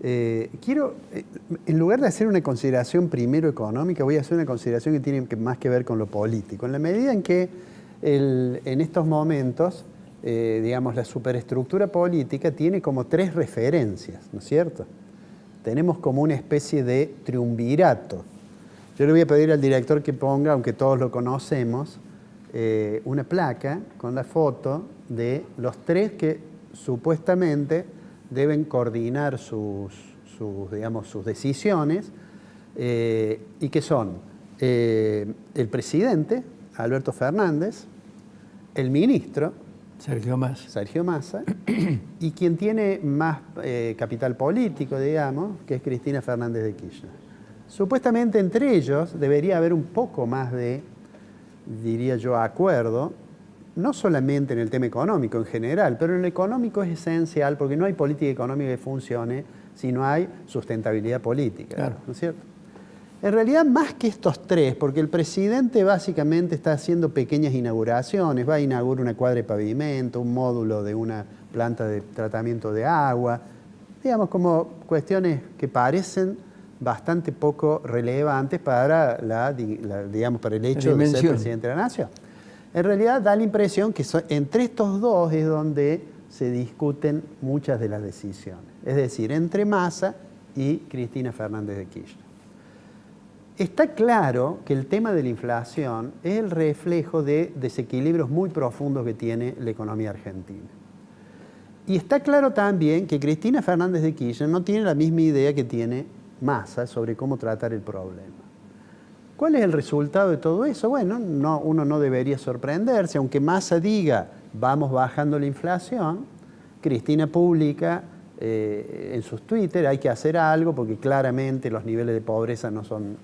En lugar de hacer una consideración primero económica, voy a hacer una consideración que tiene más que ver con lo político. En la medida en que en estos momentos, digamos, la superestructura política tiene como tres referencias, ¿no es cierto? Tenemos como una especie de triunvirato. Yo le voy a pedir al director que ponga, aunque todos lo conocemos, una placa con la foto de los tres que supuestamente deben coordinar sus decisiones, y que son el presidente, Alberto Fernández, el ministro, Sergio Massa, y quien tiene más capital político, digamos, que es Cristina Fernández de Kirchner. Supuestamente entre ellos debería haber un poco más de, diría yo, acuerdo, no solamente en el tema económico en general, pero en lo económico es esencial porque no hay política económica que funcione si no hay sustentabilidad política, claro, ¿no es cierto? En realidad, más que estos tres, porque el presidente básicamente está haciendo pequeñas inauguraciones, va a inaugurar una cuadra de pavimento, un módulo de una planta de tratamiento de agua, digamos como cuestiones que parecen bastante poco relevantes para, para el hecho de ser presidente de la nación. En realidad da la impresión que entre estos dos es donde se discuten muchas de las decisiones. Es decir, entre Massa y Cristina Fernández de Kirchner. Está claro que el tema de la inflación es el reflejo de desequilibrios muy profundos que tiene la economía argentina. Y está claro también que Cristina Fernández de Kirchner no tiene la misma idea que tiene Massa sobre cómo tratar el problema. ¿Cuál es el resultado de todo eso? Bueno, uno no debería sorprenderse, aunque Massa diga vamos bajando la inflación, Cristina publica en sus Twitter hay que hacer algo porque claramente los niveles de pobreza no son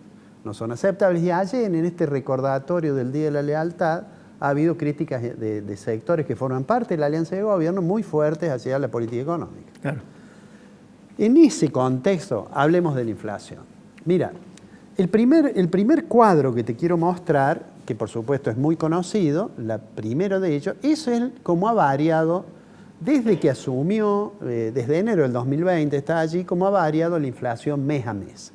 aceptables. Y ayer en este recordatorio del Día de la Lealtad ha habido críticas de sectores que forman parte de la alianza de gobierno muy fuertes hacia la política económica. Claro. En ese contexto, hablemos de la inflación. Mira, el primer cuadro que te quiero mostrar, que por supuesto es muy conocido, la primero de ellos, eso es cómo ha variado desde que asumió, desde enero del 2020 está allí, cómo ha variado la inflación mes a mes.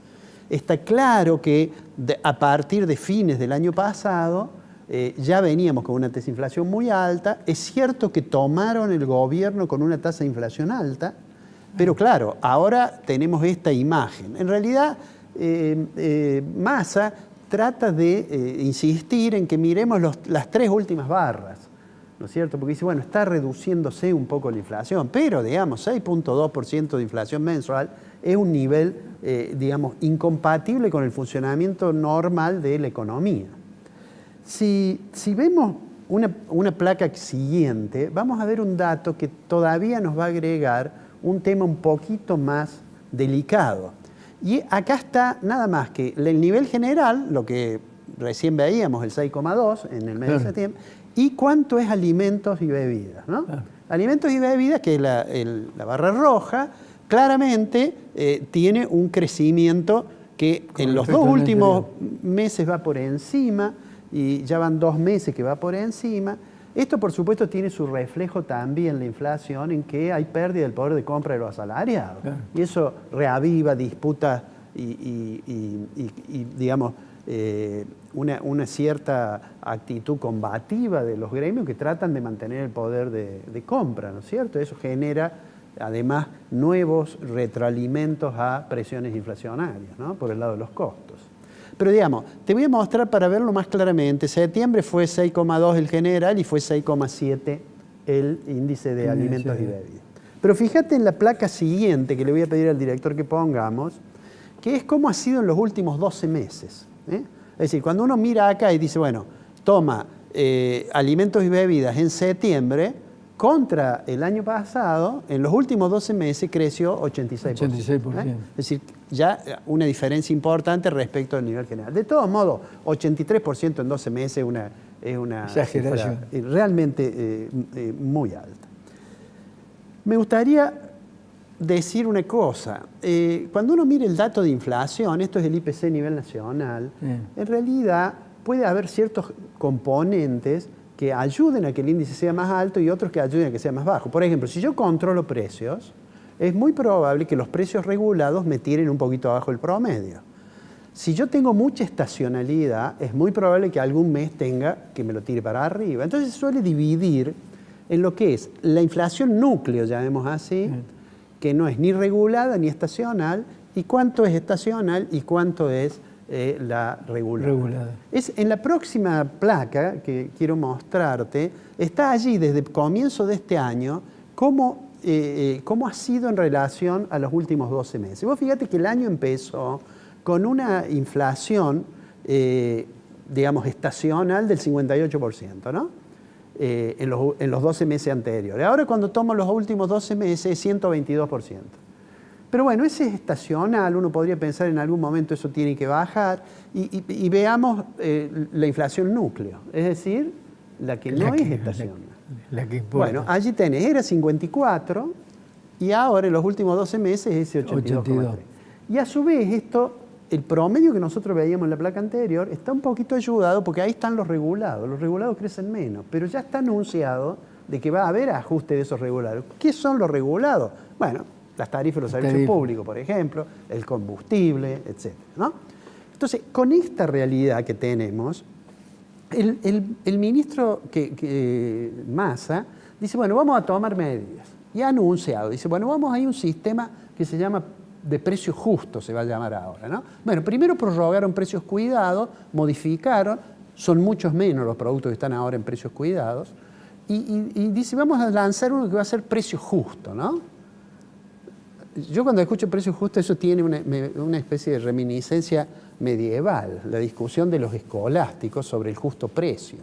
Está claro que a partir de fines del año pasado ya veníamos con una tasa de inflación muy alta. Es cierto que tomaron el gobierno con una tasa de inflación alta, pero claro, ahora tenemos esta imagen. En realidad, Massa trata de insistir en que miremos las tres últimas barras, ¿no es cierto? Porque dice, bueno, está reduciéndose un poco la inflación, pero, digamos, 6.2% de inflación mensual es un nivel, digamos, incompatible con el funcionamiento normal de la economía. Si vemos una placa siguiente, vamos a ver un dato que todavía nos va a agregar un tema un poquito más delicado. Y acá está nada más que el nivel general, lo que recién veíamos, el 6,2 en el mes de septiembre, y cuánto es alimentos y bebidas, ¿no? Alimentos y bebidas, que es la barra roja, claramente tiene un crecimiento que en los dos últimos meses va por encima, y ya van 2 meses que va por encima. Esto, por supuesto, tiene su reflejo también en la inflación, en que hay pérdida del poder de compra de los asalariados. Claro. Y eso reaviva disputas y digamos, una cierta actitud combativa de los gremios que tratan de mantener el poder de compra, ¿no es cierto? Eso genera, además, nuevos retroalimentos a presiones inflacionarias, ¿no? Por el lado de los costos. Pero digamos, te voy a mostrar para verlo más claramente. Septiembre fue 6,2 el general y fue 6,7 el índice de alimentos y bebidas. Pero fíjate en la placa siguiente que le voy a pedir al director que pongamos, que es cómo ha sido en los últimos 12 meses. Es decir, cuando uno mira acá y dice, bueno, toma alimentos y bebidas en septiembre, contra el año pasado, en los últimos 12 meses creció 86%. 86%. Es decir, ya una diferencia importante respecto al nivel general. De todos modos, 83% en 12 meses es una exageración realmente muy alta. Me gustaría decir una cosa. Cuando uno mira el dato de inflación, esto es el IPC a nivel nacional, en realidad puede haber ciertos componentes que ayuden a que el índice sea más alto y otros que ayuden a que sea más bajo. Por ejemplo, si yo controlo precios, es muy probable que los precios regulados me tiren un poquito abajo el promedio. Si yo tengo mucha estacionalidad, es muy probable que algún mes tenga que me lo tire para arriba. Entonces se suele dividir en lo que es la inflación núcleo, llamemos así, que no es ni regulada ni estacional, y cuánto es estacional y cuánto es la regulada. En la próxima placa que quiero mostrarte, está allí desde el comienzo de este año cómo ha sido en relación a los últimos 12 meses. Vos fíjate que el año empezó con una inflación, digamos, estacional del 58%, ¿no? En los 12 meses anteriores. Ahora cuando tomo los últimos 12 meses es 122%. Pero bueno, ese es estacional, uno podría pensar en algún momento eso tiene que bajar y veamos la inflación núcleo, es decir, la que no es estacional. La que importa. Bueno, allí tenés, era 54 y ahora en los últimos 12 meses es 82,3. Y a su vez esto, el promedio que nosotros veíamos en la placa anterior está un poquito ayudado porque ahí están los regulados crecen menos, pero ya está anunciado de que va a haber ajuste de esos regulados. ¿Qué son los regulados? Bueno, las tarifas de los servicios públicos, por ejemplo, el combustible, etc., ¿no? Entonces, con esta realidad que tenemos, el ministro Massa dice, bueno, vamos a tomar medidas. Y ha anunciado, dice, bueno, vamos a ir a un sistema que se llama de precios justos, se va a llamar ahora, ¿no? Bueno, primero prorrogaron precios cuidados, modificaron, son muchos menos los productos que están ahora en precios cuidados, y dice, vamos a lanzar uno que va a ser precio justo, ¿no? Yo cuando escucho precio justo, eso tiene una especie de reminiscencia medieval, la discusión de los escolásticos sobre el justo precio.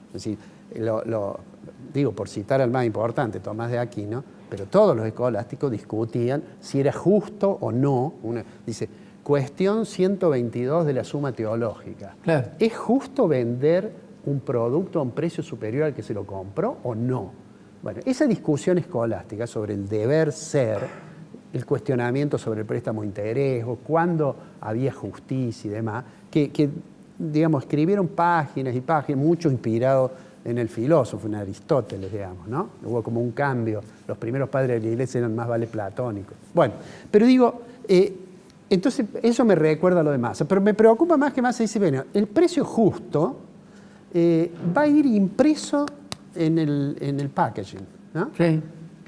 Es decir, digo, por citar al más importante, Tomás de Aquino, pero todos los escolásticos discutían si era justo o no. Dice, cuestión 122 de la Suma Teológica. Claro. ¿Es justo vender un producto a un precio superior al que se lo compró o no? Bueno, esa discusión escolástica sobre el deber ser, el cuestionamiento sobre el préstamo interés, o cuándo había justicia y demás, que digamos, escribieron páginas y páginas, mucho inspirado en el filósofo, en Aristóteles, digamos, ¿no? Hubo como un cambio, los primeros padres de la iglesia eran más vale platónicos. Bueno, pero digo, entonces eso me recuerda a lo de Massa, pero me preocupa más que Massa dice, bueno, el precio justo va a ir impreso en el packaging, ¿no? Sí.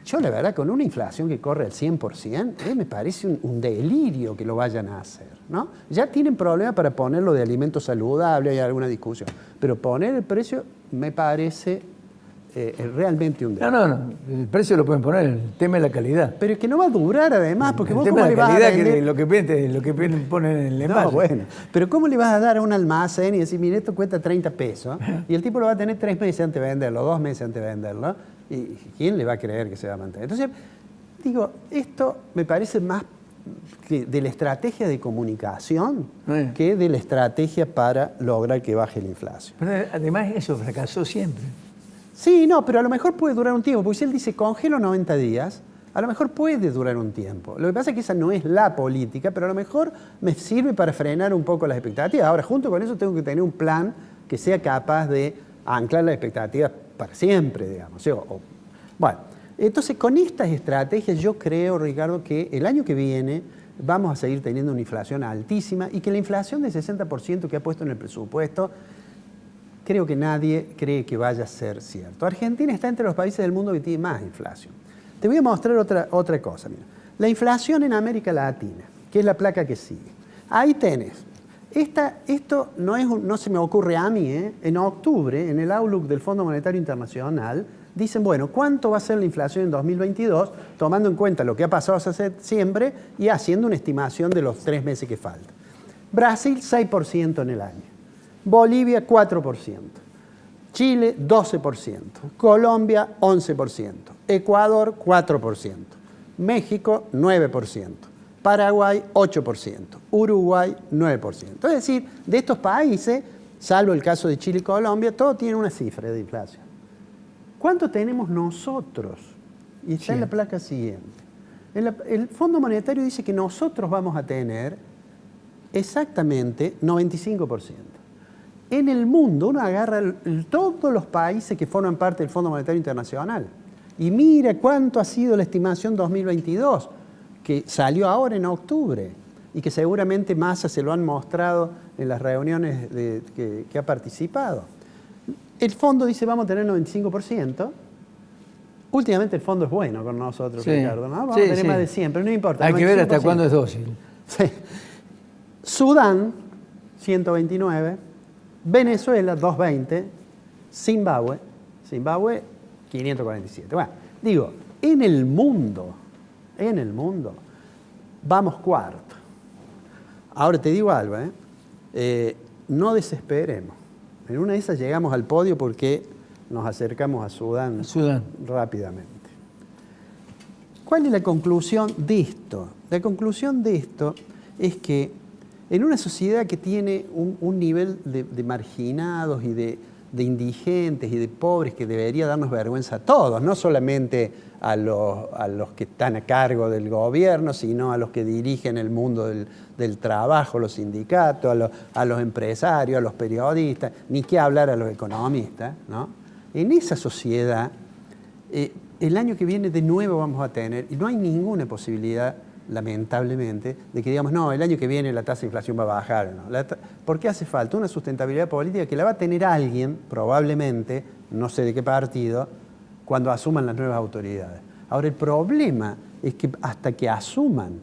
Yo, la verdad, con una inflación que corre al 100%, me parece un delirio que lo vayan a hacer, ¿no? Ya tienen problemas para ponerlo de alimentos saludables, hay alguna discusión, pero poner el precio me parece realmente un delirio. No, el precio lo pueden poner, el tema es la calidad. Pero es que no va a durar además, porque vos el cómo tema le es la vas a calidad, vender... lo que ponen en el envase. No, bueno, pero ¿cómo le vas a dar a un almacén y decir, mire, esto cuesta 30 pesos, y el tipo lo va a tener 3 meses antes de venderlo, 2 meses antes de venderlo, y ¿quién le va a creer que se va a mantener? Entonces, digo, esto me parece más que de la estrategia de comunicación que de la estrategia para lograr que baje la inflación. Pero además eso fracasó siempre. Sí, no, pero a lo mejor puede durar un tiempo, porque si él dice congelo 90 días, a lo mejor puede durar un tiempo. Lo que pasa es que esa no es la política, pero a lo mejor me sirve para frenar un poco las expectativas. Ahora, junto con eso tengo que tener un plan que sea capaz de anclar las expectativas para siempre, digamos. Bueno, entonces con estas estrategias yo creo, Ricardo, que el año que viene vamos a seguir teniendo una inflación altísima y que la inflación del 60% que ha puesto en el presupuesto, creo que nadie cree que vaya a ser cierto. Argentina está entre los países del mundo que tiene más inflación. Te voy a mostrar otra cosa. Mira. La inflación en América Latina, que es la placa que sigue. Ahí tenés. Esto no se me ocurre a mí. En octubre, en el Outlook del Fondo Monetario Internacional, dicen, bueno, ¿cuánto va a ser la inflación en 2022? Tomando en cuenta lo que ha pasado hasta septiembre y haciendo una estimación de los 3 meses que faltan. Brasil, 6% en el año. Bolivia, 4%. Chile, 12%. Colombia, 11%. Ecuador, 4%. México, 9%. Paraguay, 8%. Uruguay, 9%. Es decir, de estos países, salvo el caso de Chile y Colombia, todos tienen una cifra de inflación. ¿Cuánto tenemos nosotros? Y está en la placa siguiente. El Fondo Monetario dice que nosotros vamos a tener exactamente 95%. En el mundo uno agarra todos los países que forman parte del Fondo Monetario Internacional y mira cuánto ha sido la estimación 2022. que salió ahora en octubre y que seguramente Massa se lo han mostrado en las reuniones que ha participado. El fondo dice vamos a tener 95%. Últimamente el fondo es bueno con nosotros, Sí. Ricardo, ¿no? Vamos Sí, a tener sí. más de 100, pero no importa. Hay que ver hasta 95%. cuándo es dócil. Sí. Sudán, 129. Venezuela, 220. Zimbabue, 547. Bueno, digo, en el mundo, vamos cuarto. Ahora te digo algo, no desesperemos. En una de esas llegamos al podio porque nos acercamos a Sudán, rápidamente. ¿Cuál es la conclusión de esto? La conclusión de esto es que en una sociedad que tiene un nivel de marginados y de indigentes y de pobres que debería darnos vergüenza a todos, no solamente a los que están a cargo del gobierno, sino a los que dirigen el mundo del trabajo, los sindicatos, a los empresarios, a los periodistas, ni qué hablar a los economistas, ¿no? En esa sociedad, el año que viene de nuevo vamos a tener, y no hay ninguna posibilidad, lamentablemente, de que digamos, no, el año que viene la tasa de inflación va a bajar. ¿No? Porque hace falta una sustentabilidad política que la va a tener alguien, probablemente, no sé de qué partido, cuando asuman las nuevas autoridades. Ahora, el problema es que hasta que asuman,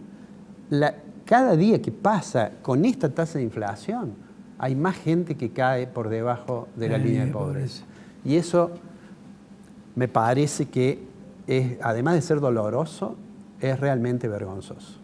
cada día que pasa con esta tasa de inflación, hay más gente que cae por debajo de la línea de pobreza. Y eso me parece que, además de ser doloroso, es realmente vergonzoso.